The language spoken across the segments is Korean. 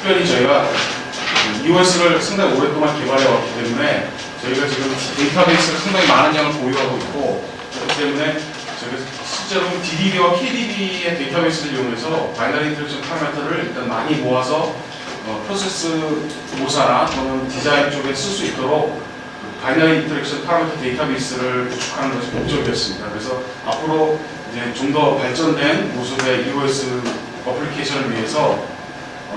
특별히 저희가 EOS를 상당히 오랫동안 개발해 왔기 때문에 저희가 지금 데이터베이스를 상당히 많은 양을 보유하고 있고, 그렇기 때문에 저희가 실제로 DDB와 KDB의 데이터베이스를 이용해서 바이너리 인터랙션 파라미터를 일단 많이 모아서 프로세스 모사나 또는 디자인 쪽에 쓸 수 있도록 바이너리 인터랙션 파라미터 데이터베이스를 구축하는 것이 목적이었습니다. 그래서 앞으로 이제 좀 더 발전된 모습의 EOS 어플리케이션을 위해서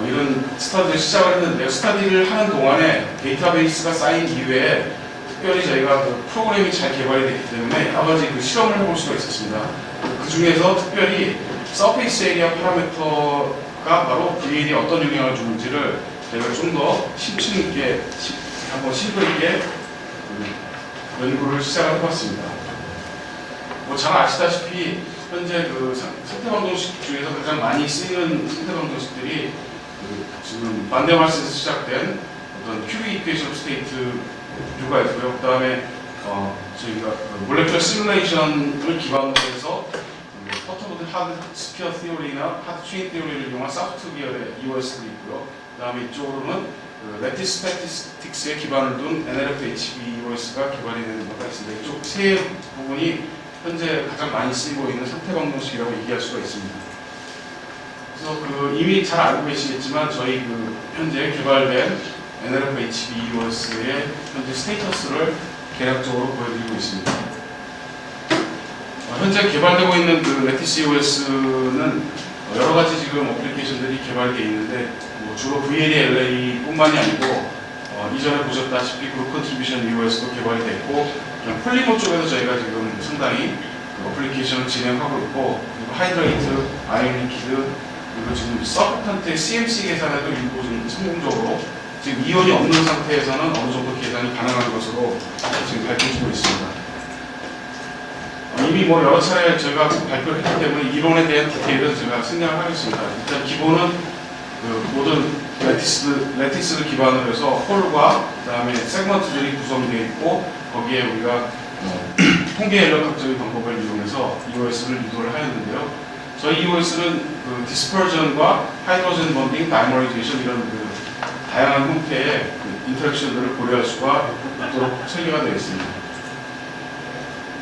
이런 스터디를 시작을 했는데요. 스터디를 하는 동안에 데이터베이스가 쌓인 이후에 특별히 저희가 그 프로그램이 잘 개발이 됐기 때문에 여러 가지 그 실험을 해볼 수가 있었습니다. 그 중에서 특별히 서페이스 에리아 파라미터가 바로 VL이 어떤 영향을 주는지를 저희가 좀 더 심층 있게 한번 심도 있게 연구를 시작을 해봤습니다. 뭐 잘 아시다시피 현재 그 상태 방정식 중에서 가장 많이 쓰이는 상태 방정식들이 지금 반데말스에서 시작된 어떤 큐빅 이퀘이션 스테이트 류가 있고요. 그 다음에 저희가 몰레큘러 시뮬레이션을 기반으로 해서 버터보드 하드 스피어 티오리나 하드 체인 티오리를 이용한 소프트 기어의 EOS도 있고요. 그 다음에 이쪽으로는 레티스 스태티스틱스에 기반을 둔 NLF-HB EOS가 개발이 되는 것가 있습니다. 이쪽 세 부분이 현재 가장 많이 쓰이고 있는 상태 방정식이라고 얘기할 수가 있습니다. 그래서 이미 잘 알고 계시겠지만 저희 현재 개발된 NLF-HB EOS의 현재 스테이터스를 개략적으로 보여드리고 있습니다. 현재 개발되고 있는 레티스 EOS는 여러 가지 지금 어플리케이션들이 개발되어 있는데 주로 VLE 뿐만이 아니고 이전에 보셨다시피 그룹 컨트리뷰션 EOS도 개발이 됐고, 폴리모 쪽에서 저희가 지금 상당히 어플리케이션을 진행하고 있고, 그리고 하이드레이트, 아이온 리퀴드, 그리고 지금 서브턴트의 CMC 계산에도 일부 좀 성공적으로 지금 이온이 없는 상태에서는 어느 정도 계산이 가능한 것으로 지금 밝혀지고 있습니다. 이미 여러 차례 저희가 발표를 했기 때문에 이론에 대한 디테일은 제가 생략을 하겠습니다. 일단 기본은 모든 레티스를 기반으로 해서 홀과 그 다음에 세그먼트들이 구성되어 있고, 거기에 우리가 통계 연력학적인 방법을 이용해서 EOS를 유도를 하였는데요. 저희 EOS는 디스퍼전과 하이드로젠 번딩, 다이머라이제이션 이런 다양한 형태의 인터랙션들을 고려할 수가 있도록 설계가 되어 있습니다.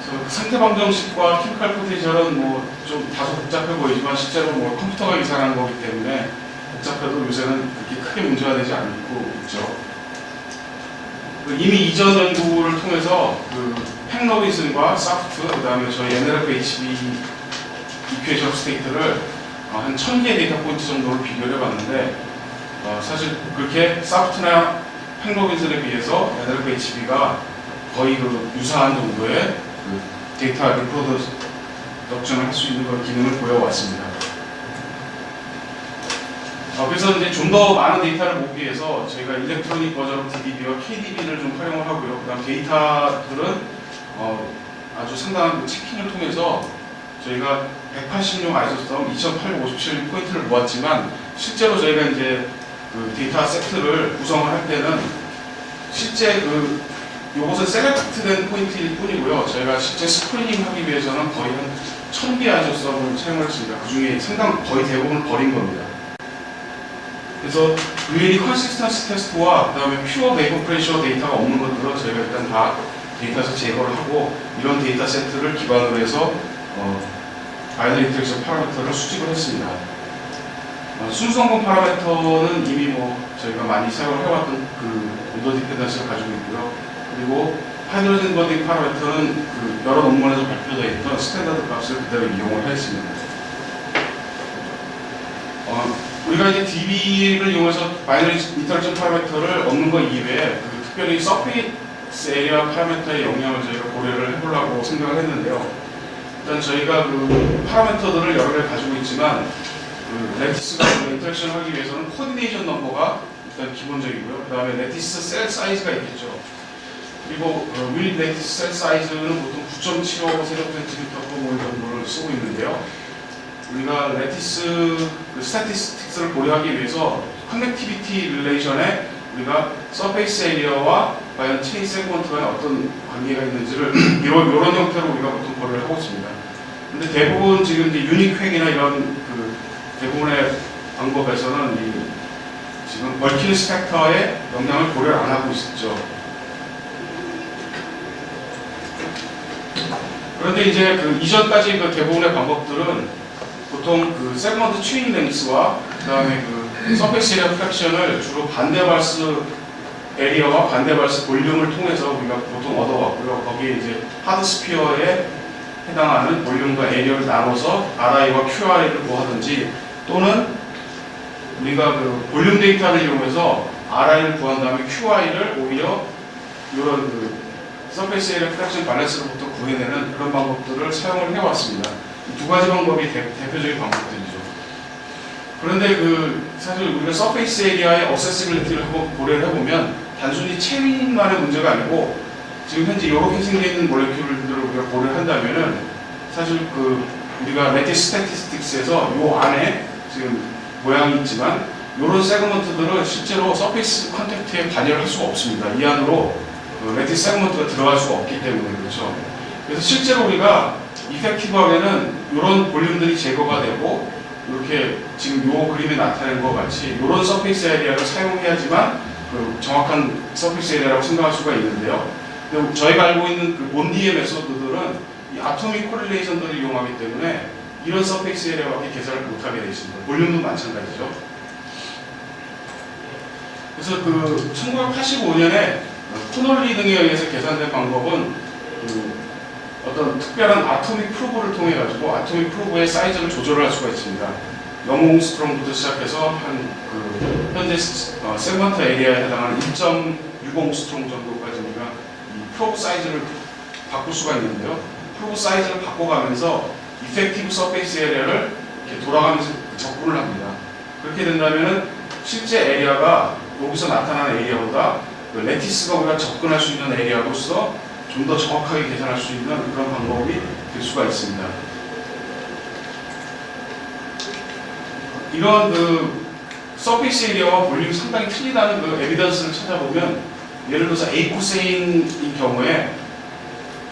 그래서 상태 방정식과 케미컬 포텐셜은 좀 다소 복잡해 보이지만 실제로 컴퓨터가 계산하는 거기 때문에 복잡해도 요새는 그렇게 크게 문제가 되지 않고 있죠. 이미 이전 연구를 통해서 팽러빈슨과 사프트, 그 다음에 저희 NLF-HB 이퀘이션 스테이트를 한 1000개의 데이터 포인트 정도를 비교를 해봤는데, 사실 그렇게 사프트나 팽러빈슨에 비해서 NLF-HB가 거의 유사한 정도의 데이터 리프로덕션을 할 수 있는 그런 기능을 보여왔습니다. 그래서 이제 좀 더 많은 데이터를 모으기 위해서 저희가 일렉트로닉 버전 오브 DDB와 KDB를 좀 활용을 하고요. 그 다음 데이터들은 아주 상당한 체킹을 통해서 저희가 186 아이소스덤 2857 포인트를 모았지만, 실제로 저희가 이제 데이터 세트를 구성을 할 때는 실제 요것은 셀렉트된 포인트일 뿐이고요. 저희가 실제 스크리닝 하기 위해서는 거의 한 1000개 아이소스덤을 사용했습니다. 그 중에 상당 거의 대부분을 버린 겁니다. 그래서 VLE 컨시스턴시 테스트와 그 다음에 퓨어 베이퍼 프레셔 데이터가 없는 것들은 저희가 일단 다 데이터에서 제거를 하고, 이런 데이터 세트를 기반으로 해서 바이너리 인터랙션 파라미터를 수집을 했습니다. 순수성분 파라미터는 이미 저희가 많이 사용을 해왔던 온도 디펜던시를 가지고 있고요. 그리고 하이드로젠 번딩 파라미터는 여러 논문에서 발표되어 있던 스탠다드 값을 그대로 이용을 했습니다. 우리가 이제 DB를 이용해서 바이너리 인터랙션 파라미터를 얻는 것 이외에 특별히 서페이스 에리아 파라미터의 영향을 저희가 고려를 해보려고 생각을 했는데요. 일단 저희가 파라미터들을 여러 개 가지고 있지만 레티스가 인터랙션을 하기 위해서는 코디네이션 넘버가 일단 기본적이고요. 그 다음에 레티스 셀 사이즈가 있겠죠. 그리고 윌 레티스 셀 사이즈는 보통 9.75 세제곱센티미터 정도를 쓰고 있는데요. 우리가 레티스 스태티스틱스를 고려하기 위해서 커넥티비티 릴레이션에 우리가 서페이스 에리어와 과연 체인 세그먼트 간에 어떤 관계가 있는지를 이런 형태로 우리가 보통 고려를 하고 있습니다. 근데 대부분 지금 이제 유닉 획이나 이런 대부분의 방법에서는 지금 멀티니스 팩터의 영향을 고려 안 하고 있었죠. 그런데 이제 그 이전까지 그 대부분의 방법들은 보통 그 세그먼트 튜닝 랭스와 그 다음에 그 서페이스 에리어 프랙션을 주로 반대 발스 에리어와 반대 발스 볼륨을 통해서 우리가 보통 얻어왔고요. 거기에 이제 하드 스피어에 해당하는 볼륨과 에리어를 나눠서 RI와 QRI를 구하든지 또는 우리가 그 볼륨 데이터를 이용해서 RI를 구한 다음에 QI를 오히려 이런 그 서페이스 에리어 프랙션 밸런스로부터 구해내는 그런 방법들을 사용을 해왔습니다. 이 두 가지 방법이 대표적인 방법들이죠. 그런데 그 사실 우리가 서페이스 에리어의 어세시빌리티를 한번 고려를 해보면 단순히 체민만의 문제가 아니고 지금 현재 이렇게 생긴 몰레큘들을 우리가 고려를 한다면은 사실 그 우리가 매트릭스 스태티스틱스에서 요 안에 지금 모양이 있지만 이런 세그먼트들은 실제로 서페이스 컨택트에 관여를 할 수가 없습니다. 이 안으로 매트릭스 세그먼트가 들어갈 수가 없기 때문에 그렇죠. 그래서 실제로 우리가 이펙티브하게는 이런 볼륨들이 제거가 되고 이렇게 지금 이 그림에 나타낸 것 같이 이런 서페이스 에리어를 사용해야지만 그 정확한 서페이스 에리어라고 생각할 수가 있는데요. 근데 저희가 알고 있는 그 몬디의 메소드들은 이 아토믹 코릴레이션들을 이용하기 때문에 이런 서페이스 에리어밖에 계산을 못하게 되어 있습니다. 볼륨도 마찬가지죠. 그래서 그 1985년에 코널리 등에 의해서 계산된 방법은 그 어떤 특별한 아토믹 프로브를 통해 가지고 아토믹 프로브의 사이즈를 조절할 수가 있습니다. 0옹스트롱부터 시작해서 한 그 현재 세그먼트 에리아에 해당하는 1.6옹스트롱 정도까지 우리가 이 프로브 사이즈를 바꿀 수가 있는데요. 프로브 사이즈를 바꿔가면서 이펙티브 서페이스 에리아를 이렇게 돌아가면서 접근을 합니다. 그렇게 된다면은 실제 에리아가 여기서 나타나는 에리아보다 그 레티스가 우리가 접근할 수 있는 에리아로서 좀 더 정확하게 계산할 수 있는 그런 방법이 될 수가 있습니다. 이런 그 서페이스 에리아와 볼륨이 상당히 틀리다는 그 에비던스를 찾아보면 예를 들어서 에이코세인인 경우에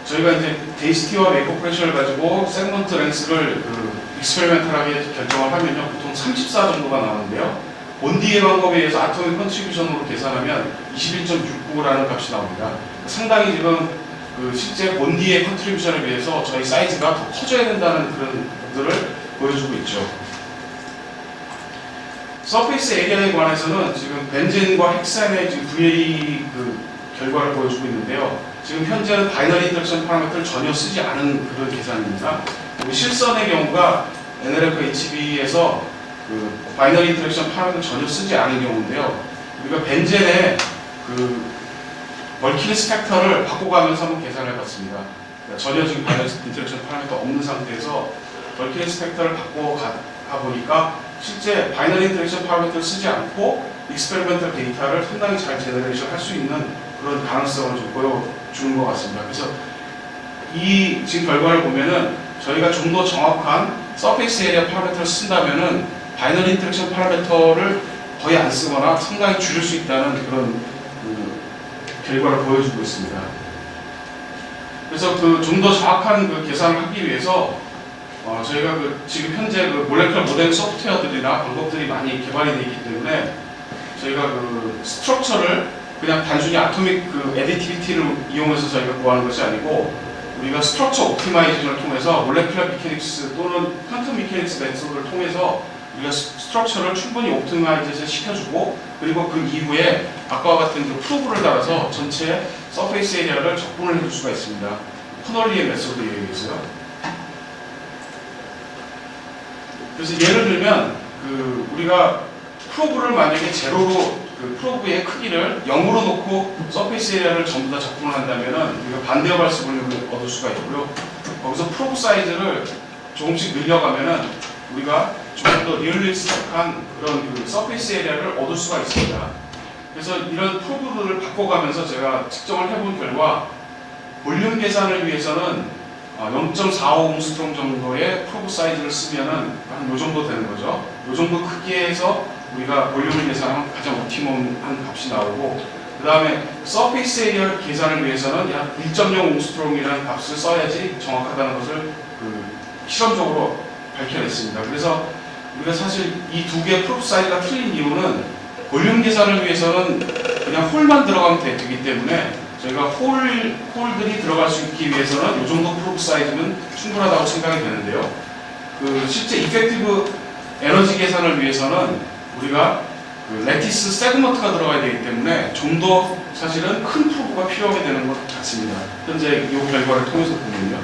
저희가 이제 데이시티와 메이커 프레셔를 가지고 세그먼트 랭스를 그 익스페리멘탈하게 결정을 하면요 보통 34 정도가 나오는데요. 본디의 방법에 의해서 아토믹 컨트리뷰션으로 계산하면 21.69라는 값이 나옵니다. 상당히 지금 그 실제 본디의 컨트리뷰션에 비해서 저희 사이즈가 더 커져야 된다는 그런 것들을 보여주고 있죠. 서페이스 에리아에 관해서는 지금 벤젠과 헥산의 지금 VA 그 결과를 보여주고 있는데요. 지금 현재는 바이너리 인터랙션 파라미터를 전혀 쓰지 않은 그런 계산입니다. 그리고 실선의 경우가 NLF-HB에서 그 바이너리 인터랙션 파라미터를 전혀 쓰지 않은 경우인데요. 우리가 벤젠의 그 멀티니스 팩터를 바꿔가면서 한번 계산을 해봤습니다. 그러니까 전혀 지금 바이너리 인터랙션 파라미터 없는 상태에서 멀티니스 팩터를 바꿔가보니까 실제 바이너리 인터랙션 파라미터를 쓰지 않고 익스페리멘탈 데이터를 상당히 잘 제너레이션 할 수 있는 그런 가능성을 좀 보여주는 것 같습니다. 그래서 이 지금 결과를 보면은 저희가 좀 더 정확한 서페이스 에리아 파라미터를 쓴다면은 바이너리 인터랙션 파라미터를 거의 안 쓰거나 상당히 줄일 수 있다는 그런 그 결과를 보여주고 있습니다. 그래서 그 좀 더 정확한 그 계산을 하기 위해서 저희가 그 지금 현재 그 몰레큘러 모델 소프트웨어들이나 방법들이 많이 개발이 되어 있기 때문에 저희가 그 스트럭처를 그냥 단순히 아토믹 그 에디티비티를 이용해서 저희가 구하는 것이 아니고 우리가 스트럭처 옵티마이제이션을 통해서 몰레큘러 미케닉스 또는 퀀텀 미케닉스 메소드를 통해서 우리가 스트럭처를 충분히 옵티마이제이션 시켜주고 그리고 그 이후에 아까와 같은 그 프로브를 달아서 전체 서페이스 에리아를 적분을 해줄 수가 있습니다. 코널리의 메소드에 의해서요. 그래서 예를 들면 그 우리가 프로브를 만약에 제로로 그 프로브의 크기를 0으로 놓고 서페이스 에리아를 전부 다 적분을 한다면은 우리가 반대어 발수 볼륨을 얻을 수가 있고요. 거기서 프로브 사이즈를 조금씩 늘려가면은 우리가 조금 더 리얼리스틱한 그런 그 서페이스 에리아를 얻을 수가 있습니다. 그래서 이런 프로브들을 바꿔가면서 제가 측정을 해본 결과 볼륨 계산을 위해서는 0.45옹스트롱 정도의 프로브 사이즈를 쓰면은 한 요 정도 되는 거죠. 요 정도 크기에서 우리가 볼륨을 계산하면 가장 옵티멈한 값이 나오고 그 다음에 서페이스 에리아 계산을 위해서는 약 1.0옹스트롱이라는 값을 써야지 정확하다는 것을 그 실험적으로 밝혀냈습니다. 그래서 우리가 사실 이 두 개의 프로브 사이즈가 틀린 이유는 볼륨 계산을 위해서는 그냥 홀만 들어가면 되기 때문에 저희가 홀들이 들어갈 수 있기 위해서는 이 정도 프로브 사이즈는 충분하다고 생각이 되는데요. 그 실제 이펙티브 에너지 계산을 위해서는 우리가 그 레티스 세그먼트가 들어가야 되기 때문에 좀 더 사실은 큰 프로브가 필요하게 되는 것 같습니다. 현재 이 결과를 통해서 보면요.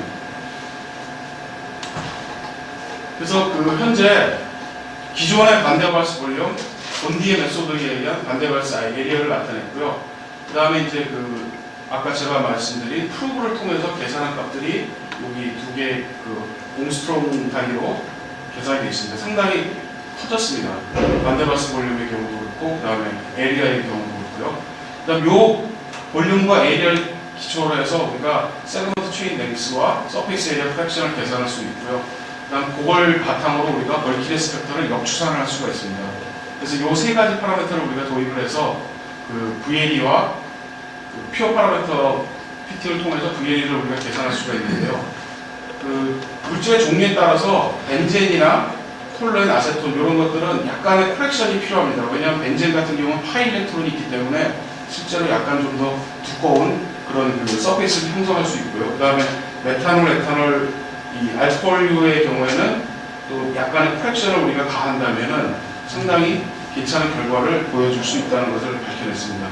그래서 그 현재 기존의 반대발스 볼륨, 본디의 메소드에 의한 반대발스 에리어를 나타냈고요. 그 다음에 이제 그 아까 제가 말씀드린 프로브를 통해서 계산한 값들이 여기 두 개 그 옹스트롬 단위로 계산이 되어 있습니다. 상당히 커졌습니다. 반대발스 볼륨의 경우도 그렇고, 그 다음에 에리어의 경우도 그렇고요. 그 다음 요 볼륨과 에리어를 기초로 해서 우리가 세그먼트 체인 랭스와 서페이스 에리어 프랙션을 계산할 수 있고요. 그 다음 그걸 바탕으로 우리가 벌키네스 팩터를 역추산을 할 수가 있습니다. 그래서 요 세 가지 파라미터를 우리가 도입을 해서 그 VLE와 그 퓨어 파라미터 피팅을 통해서 VLE를 우리가 계산할 수가 있는데요. 그 물질의 종류에 따라서 벤젠이나 톨루엔, 아세톤 이런 것들은 약간의 코렉션이 필요합니다. 왜냐하면 벤젠 같은 경우는 파이 일렉트론이 있기 때문에 실제로 약간 좀 더 두꺼운 그런 그 서페이스를 형성할 수 있고요. 그 다음에 메탄올, 에탄올, 이 알코올류의 경우에는 또 약간의 코렉션을 우리가 가한다면은 상당히 괜찮은 결과를 보여줄 수 있다는 것을 밝혀냈습니다.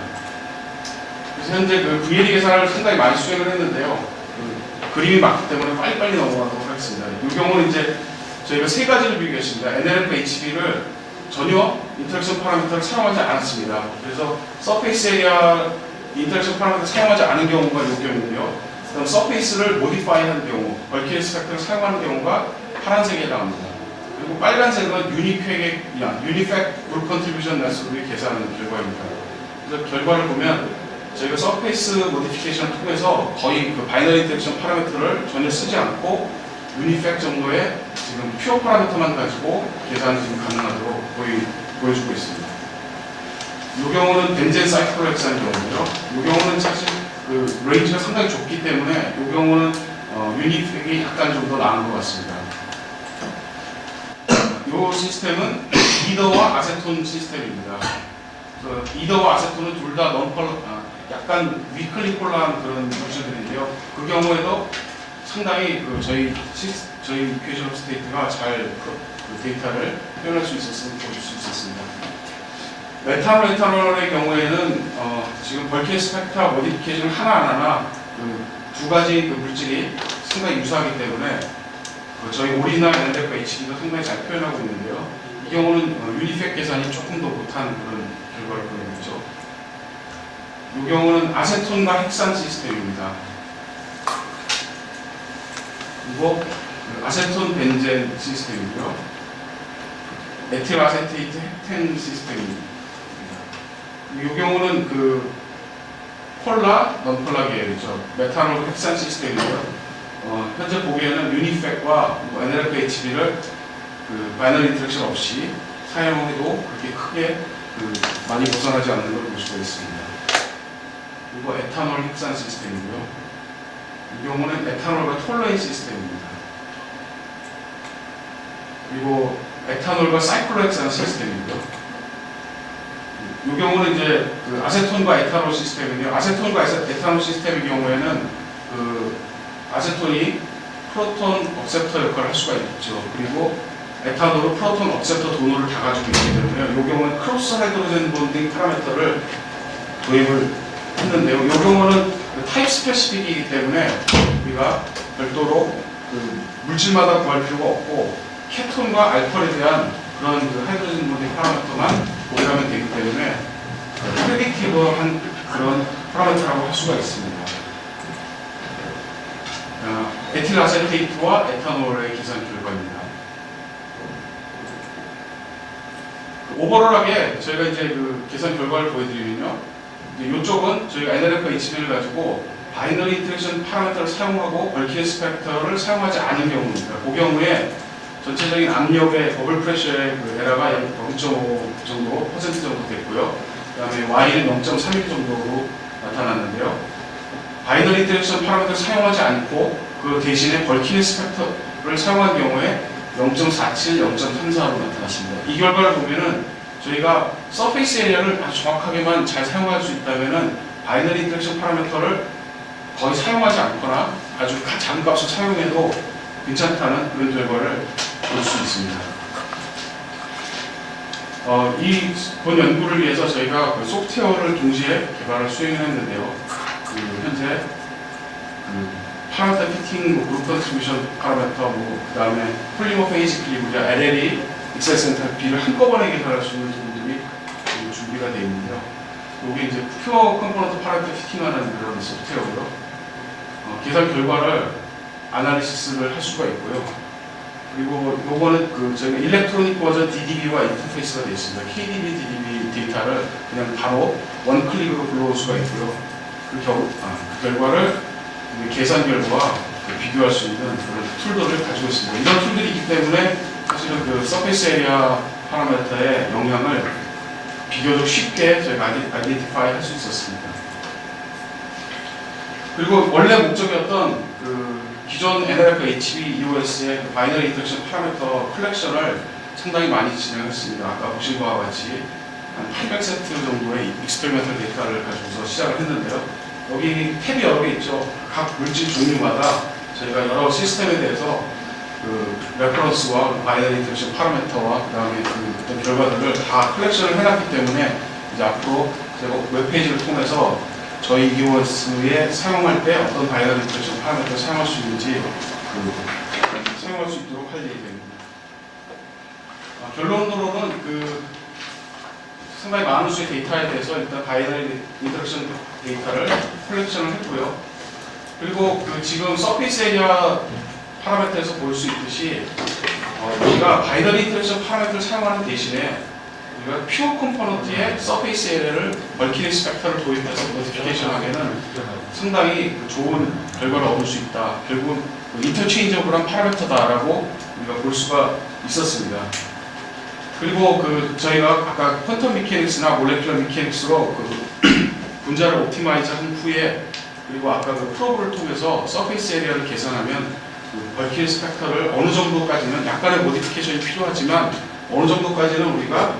그래서 현재 그 VLE 계산을 상당히 많이 수행을 했는데요. 그 그림이 많기 때문에 빨리빨리 넘어가도록 하겠습니다. 이 경우는 이제 저희가 세 가지를 비교했습니다. NLF, HB를 전혀 인터랙션 파라미터를 사용하지 않았습니다. 그래서 서페이스 에리아 인터랙션 파라미터를 사용하지 않은 경우가 이 경우고요. 그다음 서페이스를 모디파이한 경우, 벌키네스 팩터를 사용하는 경우가 파란색에 해당합니다. 그리고 빨간색은 유니팩 그룹 컨트리뷰션 날수를 계산하는 결과입니다. 그래서 결과를 보면 저희가 서페이스 모디피케이션을 통해서 거의 그 바이너리 인터랙션 파라미터를 전혀 쓰지 않고 유니팩 정도의 지금 퓨어 파라미터만 가지고 계산이 지금 가능하도록 보여주고 있습니다. 이 경우는 벤젠 사이클로헥산 경우고요. 이 경우는 사실 그 레인지가 상당히 좁기 때문에 이 경우는 유니팩이 약간 좀 더 나은 것 같습니다. 이 시스템은 이더와 아세톤 시스템입니다. 이더와 아세톤은 둘 다 약간 위클리 폴라한 그런 물질들인데요. 그 경우에도 상당히 그 저희 이퀘이션 오브 스테이트가 잘 그 데이터를 표현할 수 있었으면 보여줄 수 있었습니다. 메탄올, 에탄올의 경우에는 지금 벌키네스 팩터 모디피케이션 하나하나 그 두 가지 그 물질이 상당히 유사하기 때문에 저희 오리지널 NLF, HB도 상당히 잘 표현하고 있는데요. 이 경우는 유니팩 계산이 조금 더 못한 그런 결과를 보여주죠. 이 경우는 아세톤과 헥산 시스템입니다. 그리고 아세톤 벤젠 시스템이고요. 에틸 아세테이트 헥텐 시스템입니다. 이 경우는 그 폴라, 넌폴라 계열이죠. 메탄올 헥산 시스템이고요. 현재 보기에는 유니팩과 NLF, HB를 그 바이너리 인터랙션 없이 사용해도 그렇게 크게 많이 벗어나지 않는 걸 볼 수가 있습니다. 그리고 에탄올 헥산 시스템이고요. 이 경우는 에탄올과 톨루엔 시스템입니다. 그리고 에탄올과 사이클로헥산 시스템이고요. 이 경우는 이제 그 아세톤과 에탄올 시스템인데요. 아세톤과 에탄올 시스템의 경우에는 그 아세톤이 프로톤 억셉터 역할을 할 수가 있죠. 그리고 에탄올은 프로톤 억셉터 도노를 다 가지고 있기 때문에 이 경우는 크로스 하이드로젠 본딩 파라미터를 도입을 했는데요. 이 경우는 타입 스페시픽이기 때문에 우리가 별도로 그 물질마다 구할 필요가 없고 케톤과 알코올에 대한 그런 그 하이드로젠 본딩 파라미터만 고려하면 되기 때문에 프레딕티브한 그런 파라미터라고 할 수가 있습니다. 에틸 아세테이트와 에탄올의 계산 결과입니다. 오버롤하게 저희가 이제 그 계산 결과를 보여드리면요. 이쪽은 저희가 NLF, HB를 가지고 바이너리 인터랙션 파라미터를 사용하고 벌키네스 팩터를 사용하지 않은 경우입니다. 그 경우에 전체적인 압력의 버블 프레셔의 그 에러가 약 0.5 정도, 퍼센트 정도 됐고요. 그 다음에 Y는 0.31 정도로 나타났는데요. 바이너리 인터랙션 파라미터를 사용하지 않고 그 대신에 벌키네스 팩터를 사용한 경우에 0.47, 0.34로 나타났습니다. 이 결과를 보면은 저희가 서페이스 에리아를 아주 정확하게만 잘 사용할 수 있다면은 바이너리 인터랙션 파라미터를 거의 사용하지 않거나 아주 작은 값을 사용해도 괜찮다는 그런 결과를 볼 수 있습니다. 이본 연구를 위해서 저희가 그 소프트웨어를 동시에 개발을 수행했는데요. 현재 파라미터 피팅, 그룹 컨트리뷰션 파라미터, 그 다음에 폴리머 페이지 클리브리아, LLE, 익세스 엔탈피를 한꺼번에 개발할 수 있는 부분들이 준비가 되어 있는데요. 이게 이제 퓨어 컴포넌트 파라미터 피팅하는 그런 소프트웨어고요. 계산 결과를 아날리시스를 할 수가 있고요. 그리고 요거는 저희가 일렉트로닉 버전 DDB와 인터페이스가 되어 있습니다. KDB, DDB 데이터를 그냥 바로 원 클릭으로 불러올 수가 있고요. 그 결과를 계산 결과와 비교할 수 있는 그런 툴들을 가지고 있습니다. 이런 툴들이 있기 때문에 사실은 그 서페이스 에리아 파라미터의 영향을 비교적 쉽게 저희가 아이덴티파이 할 수 있었습니다. 그리고 원래 목적이었던 기존 NLF HB EOS의 바이너리 인터랙션 파라미터 컬렉션을 상당히 많이 진행했습니다. 아까 보신 바와 같이 한 800세트 정도의 익스페리멘털 데이터를 가지고서 시작을 했는데요. 여기 탭이 여러 개 있죠. 각 물질 종류마다 저희가 여러 시스템에 대해서 레퍼런스와 바이너리 인터랙션 파라미터와 그 다음에 어떤 결과들을 다 컬렉션을 해놨기 때문에 이제 앞으로 제가 웹페이지를 통해서 저희 EOS에 사용할 때 어떤 바이너리 인터랙션 파라미터를 사용할 수 있는지 사용할 수 있도록 할 예정입니다. 결론으로는 상당히 많은 수의 데이터에 대해서 일단 바이너리 인터랙션 데이터를 컬렉션을 했고요. 그리고 지금 서페이스 에리아 파라미터에서 볼 수 있듯이 우리가 바이너리 인터랙션 파라미터를 사용하는 대신에 우리가 퓨어 컴포넌트의 서페이스 에리아를 멀티리스 팩터를 도입해서 모디피케이션 하면은 상당히 좋은 결과를 얻을 수 있다. 결국 인터체인저블한 파라미터다라고 우리가 볼 수가 있었습니다. 그리고 저희가 아까 퀀텀 미케닉스나 몰레큘러 미케닉스로 분자를 옵티마이즈 한 후에 그리고 아까 프로브를 통해서 서페이스 에리아를 계산하면 멀티리스 팩터를 어느 정도까지는 약간의 모디피케이션이 필요하지만 어느 정도까지는 우리가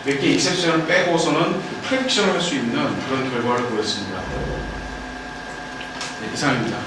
몇 개 익셉션을 빼고서는 프레딕션을 할 수 있는 그런 결과를 보였습니다. 네, 이상입니다.